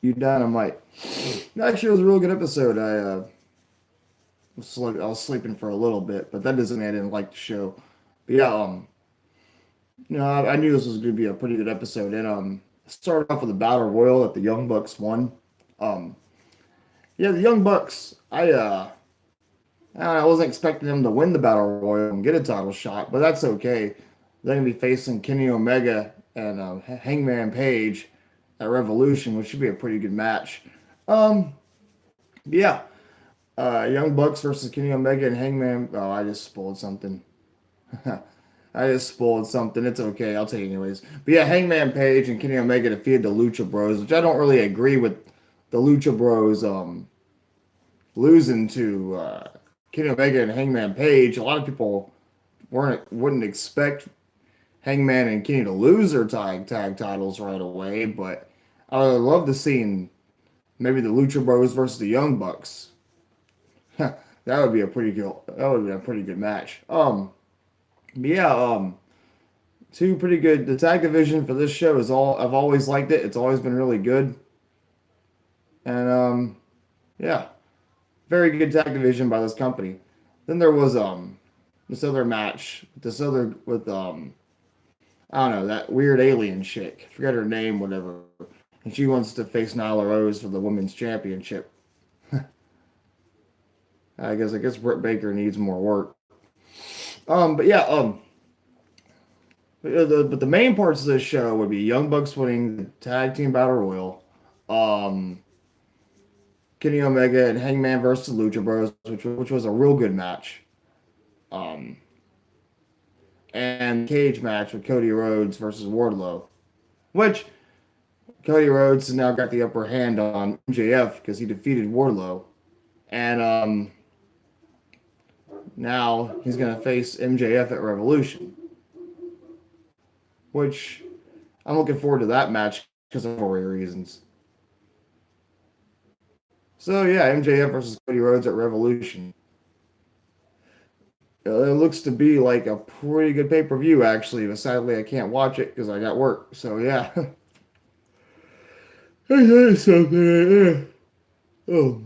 You Dynamite. Actually, it was a real good episode. I was sleeping for a little bit, but that doesn't mean I didn't like the show. But yeah, I knew this was going to be a pretty good episode, and started off with a battle royal that the Young Bucks won. Um, yeah, the Young Bucks. I wasn't expecting them to win the battle royal and get a title shot, but that's okay. They're going to be facing Kenny Omega and Hangman Page at Revolution, which should be a pretty good match. Um, yeah, Young Bucks versus Kenny Omega and Hangman. Oh, I just spoiled something. I just spoiled something. It's okay. I'll take it anyways. But yeah, Hangman Page and Kenny Omega defeated the Lucha Bros, which I don't really agree with the Lucha Bros losing to Kenny Omega and Hangman Page. A lot of people wouldn't expect Hangman and Kenny to lose their tag titles right away, but I would love to see maybe the Lucha Bros versus the Young Bucks. That would be a pretty good. That would be a pretty good match. Yeah. Two pretty good. The tag division for this show is all. I've always liked it. It's always been really good. And yeah, very good tag division by this company. Then there was this other match. This other with I don't know, that weird alien chick. I forget her name, whatever. And she wants to face Nyla Rose for the women's championship. I guess Britt Baker needs more work. But yeah, but the main parts of this show would be Young Bucks winning the tag team battle royal, um, Kenny Omega and Hangman versus Lucha Bros, which was a real good match, um, and cage match with Cody Rhodes versus Wardlow, which Cody Rhodes has now got the upper hand on MJF because he defeated Wardlow, and now he's gonna face MJF at Revolution, which I'm looking forward to that match because of story reasons. So yeah, MJF versus Cody Rhodes at Revolution. It looks to be like a pretty good pay per view actually, but sadly I can't watch it because I got work. So yeah. Something. Oh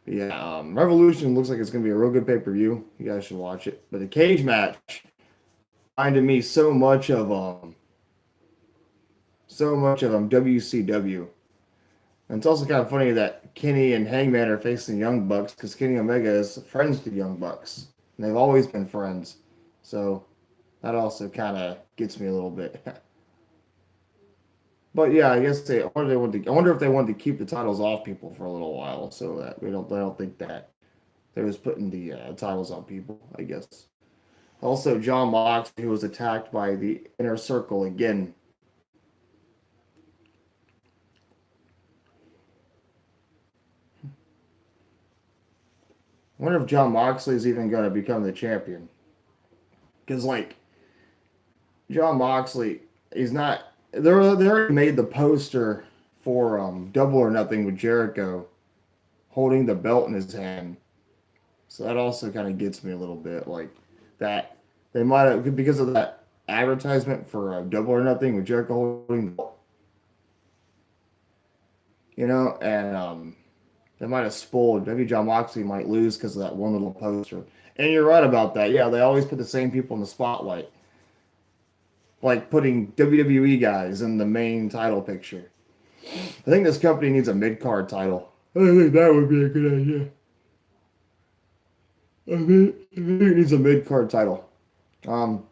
yeah, Revolution looks like it's gonna be a real good pay per view. You guys should watch it. But the cage match reminded me so much of WCW. And it's also kind of funny that Kenny and Hangman are facing Young Bucks because Kenny Omega is friends with the Young Bucks. And they've always been friends. So that also kind of gets me a little bit. But yeah, I guess I wonder if they wanted to keep the titles off people for a little while so that they don't think that they was putting the titles on people, I guess. Also, John Moxley, who was attacked by the Inner Circle again. I wonder if John Moxley is even going to become the champion. Because, like, John Moxley, he's not. They already made the poster for Double or Nothing with Jericho holding the belt in his hand. So that also kind of gets me a little bit. Like, that. They might have, because of that advertisement for Double or Nothing with Jericho holding the belt, and they might have spoiled. Maybe John Moxley might lose because of that one little poster. And you're right about that. Yeah, they always put the same people in the spotlight, like putting WWE guys in the main title picture. I think this company needs a mid card title. I think that would be a good idea. I think it needs a mid card title. Um,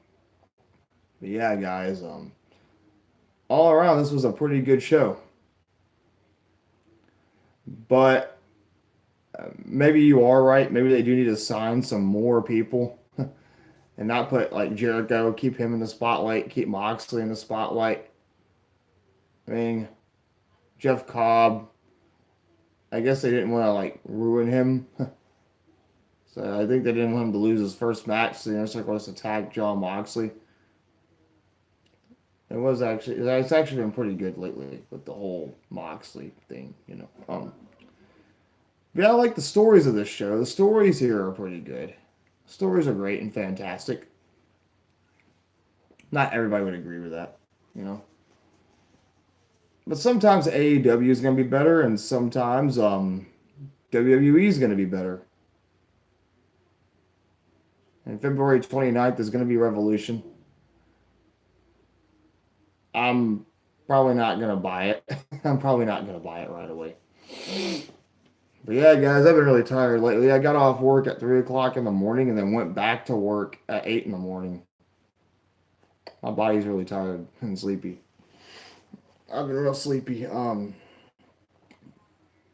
but yeah, guys. All around, this was a pretty good show. But maybe you are right. Maybe they do need to sign some more people and not put like Jericho, keep him in the spotlight, keep Moxley in the spotlight. I mean, Jeff Cobb, I guess they didn't want to like ruin him. So I think they didn't want him to lose his first match. So the Inner Circle was to attack John Moxley. It's actually been pretty good lately with the whole Moxley thing. But I like the stories of this show. The stories here are pretty good. Stories are great and fantastic. Not everybody would agree with that. you know. But sometimes AEW is going to be better, and sometimes WWE is going to be better. And February 29th is going to be Revolution. I'm probably not going to buy it. I'm probably not going to buy it right away. But yeah, guys, I've been really tired lately. I got off work at 3 o'clock in the morning and then went back to work at 8 in the morning. My body's really tired and sleepy. I've been real sleepy.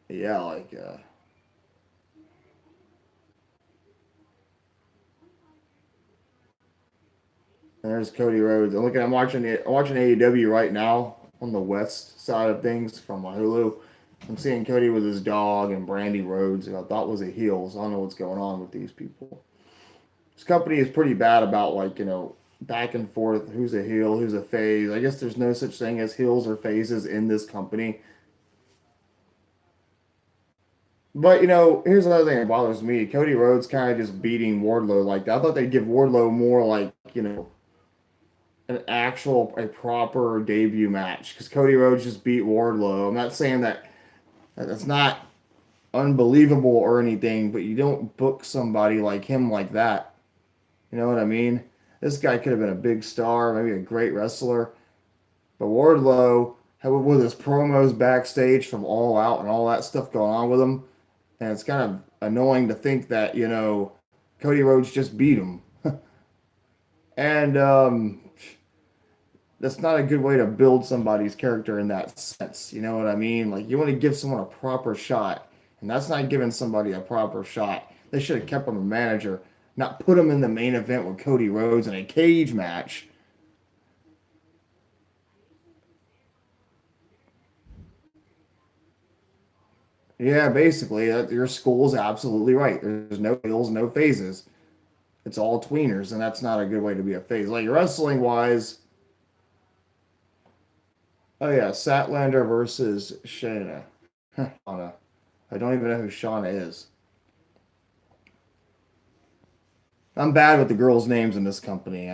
Yeah, like there's Cody Rhodes. I'm watching AEW right now on the west side of things from my Hulu. I'm seeing Cody with his dog and Brandy Rhodes, who I thought was a heel. So I don't know what's going on with these people. This company is pretty bad about like back and forth. Who's a heel? Who's a phase? I guess there's no such thing as heels or phases in this company. But here's another thing that bothers me. Cody Rhodes kind of just beating Wardlow like that. I thought they'd give Wardlow more like a proper debut match because Cody Rhodes just beat Wardlow. I'm not saying that's not unbelievable or anything, but you don't book somebody like him like that. You know what I mean? This guy could have been a big star, maybe a great wrestler, but Wardlow, with his promos backstage from All Out and all that stuff going on with him, and it's kind of annoying to think that Cody Rhodes just beat him, and that's not a good way to build somebody's character in that sense. You know what I mean? Like you want to give someone a proper shot, and that's not giving somebody a proper shot. They should have kept him a manager, not put him in the main event with Cody Rhodes in a cage match. Yeah, basically, your school's absolutely right. There's no heels, no phases. It's all tweeners, and that's not a good way to be a phase. Like wrestling wise, oh yeah, Statlander versus Shayna. Shauna. I don't even know who Shauna is. I'm bad with the girls' names in this company.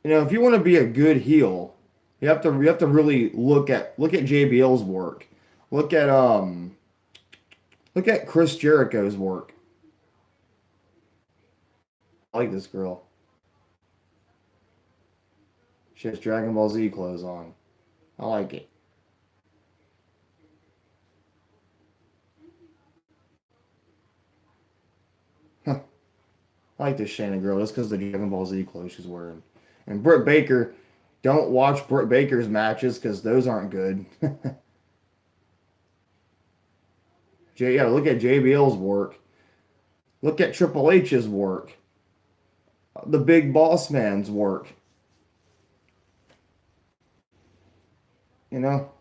If you want to be a good heel, you have to really look at JBL's work. Look at look at Chris Jericho's work. I like this girl. She has Dragon Ball Z clothes on. I like it. I like this Shannon girl just because of the Dragon Ball Z clothes she's wearing. And Britt Baker, don't watch Britt Baker's matches because those aren't good. Yeah, look at JBL's work. Look at Triple H's work. The Big Boss Man's work. You know,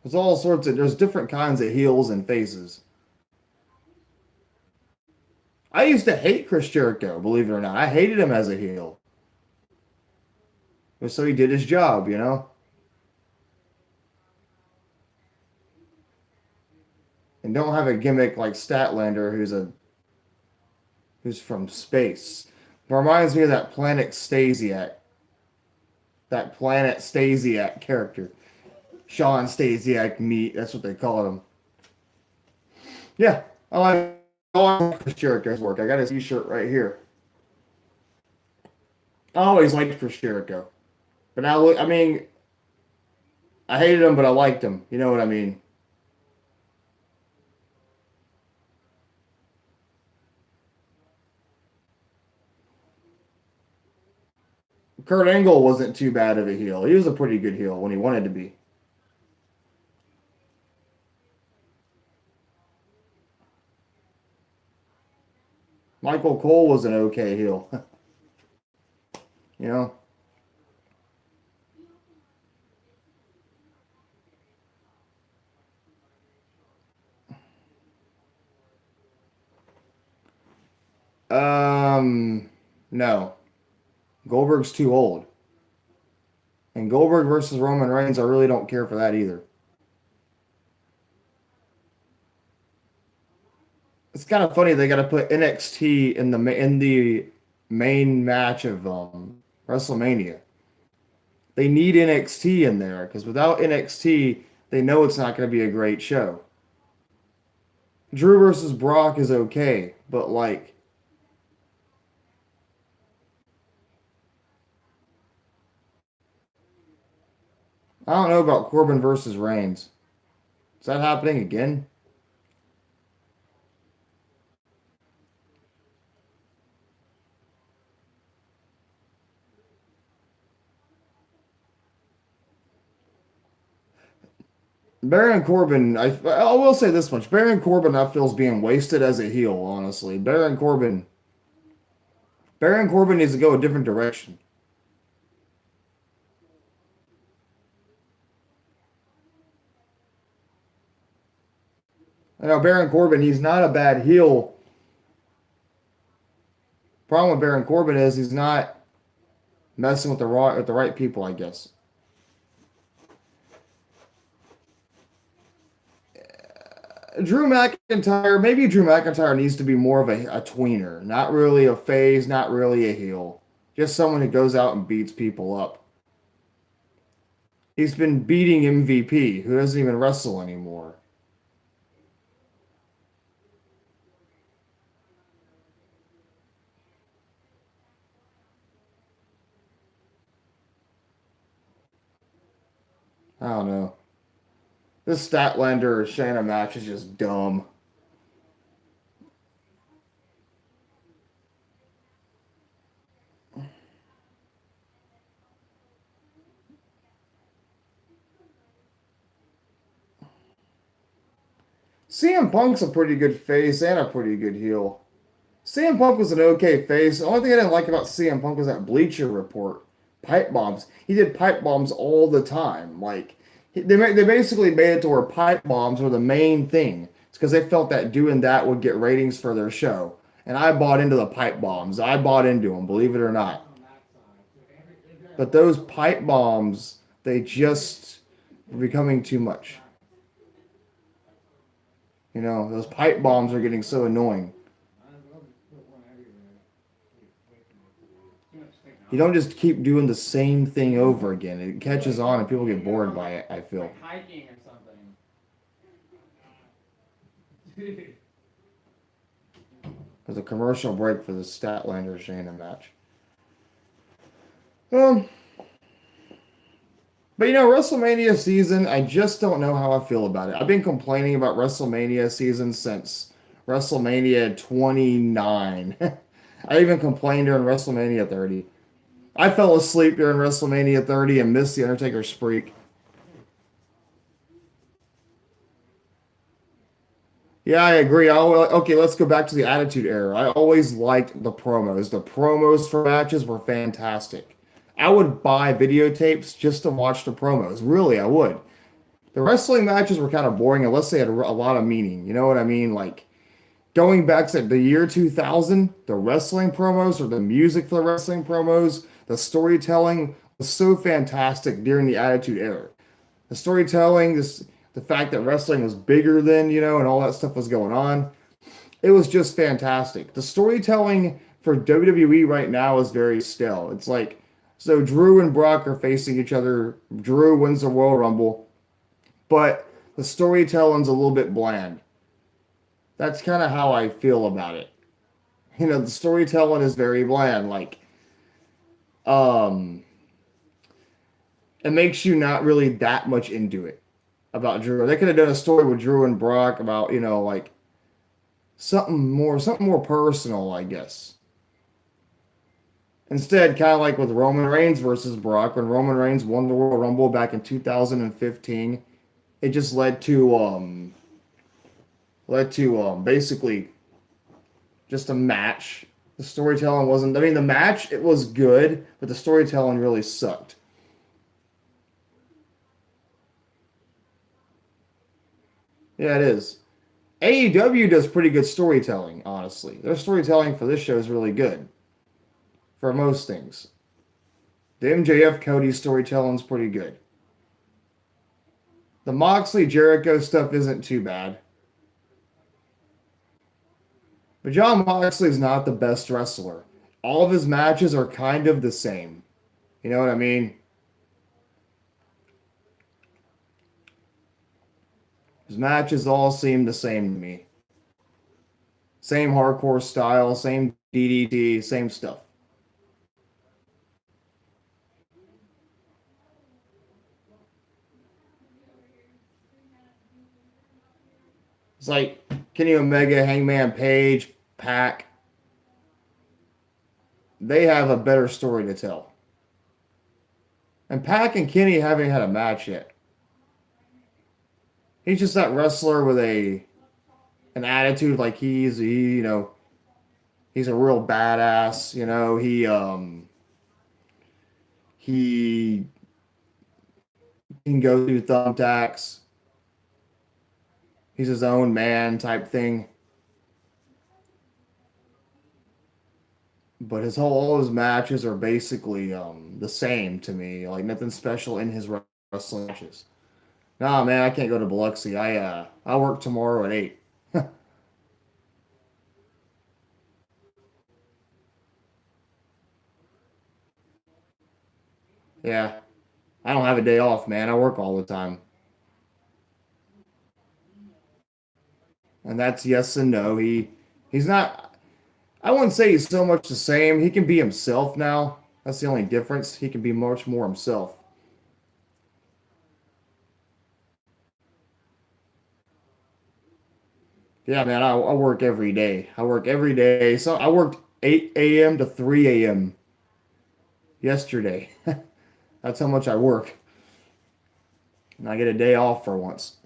there's different kinds of heels and faces. I used to hate Chris Jericho, believe it or not. I hated him as a heel. So he did his job. And don't have a gimmick like Statlander, who's from space. It reminds me of that Planet Stasiak character. Sean Stasiak meat, that's what they call him. Yeah, I like Chris Jericho's work. I got his t-shirt right here. I always liked Chris Jericho. But now look, I mean, I hated him, but I liked him. You know what I mean? Kurt Angle wasn't too bad of a heel. He was a pretty good heel when he wanted to be. Michael Cole was an okay heel. you know? Um, no. Goldberg's too old. And Goldberg versus Roman Reigns, I really don't care for that either. It's kind of funny they got to put NXT in the main match of WrestleMania. They need NXT in there because without NXT, they know it's not going to be a great show. Drew versus Brock is okay, but like, I don't know about Corbin versus Reigns. Is that happening again? Baron Corbin, I will say this much: Baron Corbin, I feel is being wasted as a heel. Honestly, Baron Corbin needs to go a different direction. I know Baron Corbin, he's not a bad heel. Problem with Baron Corbin is he's not messing with the right people, I guess. Maybe Drew McIntyre needs to be more of a tweener, not really a phase, not really a heel, just someone who goes out and beats people up. He's been beating MVP, who doesn't even wrestle anymore. I don't know. This Statlander Shayna match is just dumb. CM Punk's a pretty good face and a pretty good heel. CM Punk was an okay face. The only thing I didn't like about CM Punk was that Bleacher Report. Pipe bombs. He did pipe bombs all the time. Like, they basically made it to where pipe bombs were the main thing. It's because they felt that doing that would get ratings for their show. And I bought into the pipe bombs. I bought into them, believe it or not. But those pipe bombs, they just were becoming too much. You know, those pipe bombs are getting so annoying. You don't just keep doing the same thing over again. It catches on and people get bored by it, I feel. Hiking or something. There's a commercial break for the Statlander Shayna match. Um, but WrestleMania season, I just don't know how I feel about it. I've been complaining about WrestleMania season since WrestleMania 29. I even complained during WrestleMania 30. I fell asleep during WrestleMania 30 and missed the Undertaker Freak. Yeah, I agree. Okay, let's go back to the Attitude Era. I always liked the promos. The promos for matches were fantastic. I would buy videotapes just to watch the promos. Really, I would. The wrestling matches were kind of boring unless they had a lot of meaning. You know what I mean? Like going back to the year 2000, the wrestling promos or the music for the wrestling promos, the storytelling was so fantastic during the Attitude Era. The storytelling, the fact that wrestling was bigger then, and all that stuff was going on. It was just fantastic. The storytelling for WWE right now is very stale. It's like, so Drew and Brock are facing each other. Drew wins the Royal Rumble, but the storytelling's a little bit bland. That's kind of how I feel about it. The storytelling is very bland. Like, um, it makes you not really that much into it about Drew. They could have done a story with Drew and Brock about, like something more personal, I guess. Instead, kind of like with Roman Reigns versus Brock, when Roman Reigns won the Royal Rumble back in 2015, it just led to basically just a match. The storytelling wasn't. I mean, the match it was good, but the storytelling really sucked. Yeah, it is. AEW does pretty good storytelling, honestly. Their storytelling for this show is really good for most things. The MJF Cody storytelling's pretty good. The Moxley Jericho stuff isn't too bad. But John Moxley is not the best wrestler. All of his matches are kind of the same. You know what I mean? His matches all seem the same to me. Same hardcore style, same DDT, same stuff. It's like Kenny Omega, Hangman Page, Pac. They have a better story to tell. And Pac and Kenny haven't had a match yet. He's just that wrestler with an attitude like he's a real badass. He can go through thumbtacks. He's his own man type thing. But all his matches are basically the same to me. Like nothing special in his wrestling matches. Nah, man, I can't go to Biloxi. I work tomorrow at 8. Yeah, I don't have a day off, man. I work all the time, and that's yes and no. He's not. I wouldn't say he's so much the same. He can be himself now. That's the only difference. He can be much more himself. Yeah, man, I work every day. I work every day. So I worked 8 a.m. to 3 a.m. yesterday. That's how much I work. And I get a day off for once.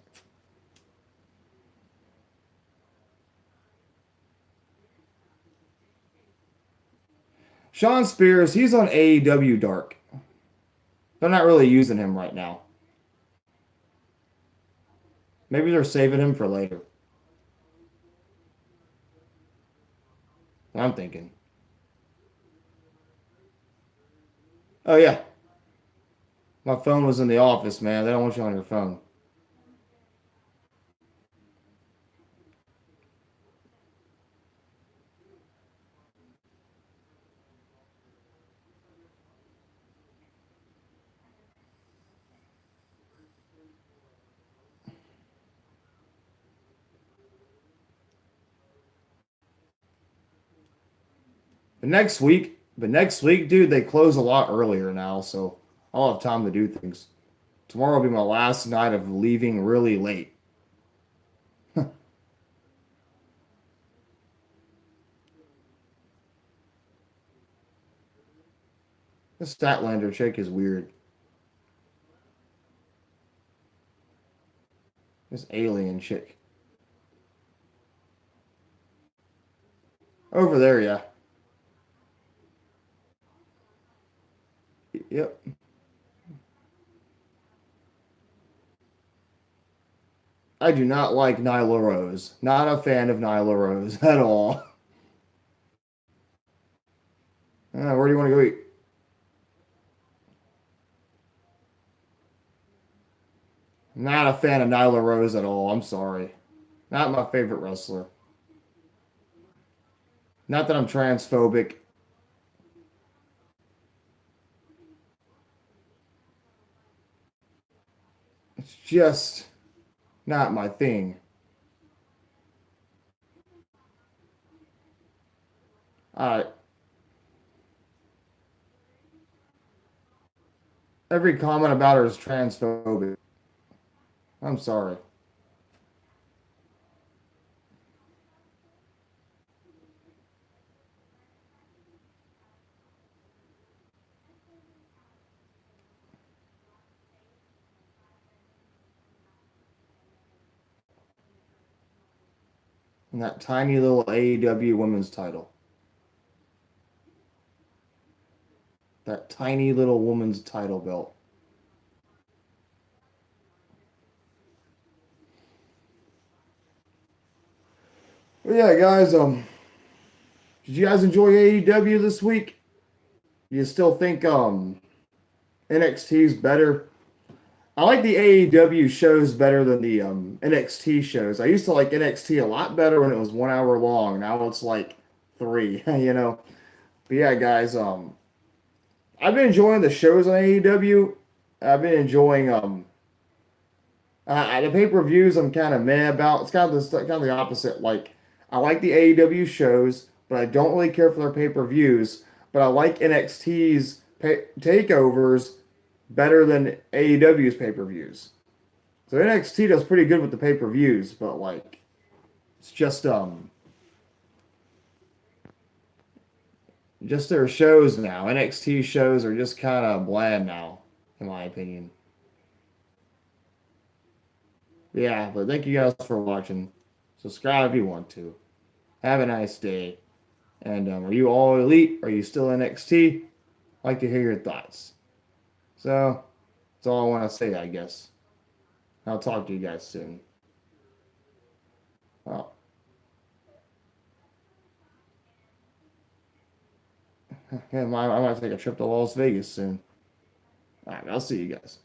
Sean Spears, he's on AEW Dark. They're not really using him right now. Maybe they're saving him for later. I'm thinking. Oh yeah, my phone was in the office, man. They don't want you on your phone. But next week, dude, they close a lot earlier now, so I'll have time to do things. Tomorrow will be my last night of leaving really late. This Statlander chick is weird. This alien chick. Over there, yeah. Yep. I do not like Nyla Rose. Not a fan of Nyla Rose at all. Where do you want to go eat? Not a fan of Nyla Rose at all. I'm sorry. Not my favorite wrestler. Not that I'm transphobic. It's just not my thing. Uh, every comment about her is transphobic. I'm sorry. And that tiny little AEW women's title. That tiny little woman's title belt. But yeah, guys, did you guys enjoy AEW this week? Do you still think NXT is better? I like the AEW shows better than the NXT shows. I used to like NXT a lot better when it was 1 hour long. Now it's like three, you know. But yeah, guys, I've been enjoying the shows on AEW. I've been enjoying the pay per views. I'm kind of meh about. It's kind of the opposite. Like I like the AEW shows, but I don't really care for their pay per views. But I like NXT's takeovers better than AEW's pay per views. So NXT does pretty good with the pay per views, but like it's just their shows now. NXT shows are just kind of bland now, in my opinion. Yeah, but thank you guys for watching. Subscribe if you want to. Have a nice day. And are you all elite? Are you still NXT? I'd like to hear your thoughts. So that's all I want to say, I guess. I'll talk to you guys soon. Oh, yeah, I might take a trip to Las Vegas soon. All right, I'll see you guys.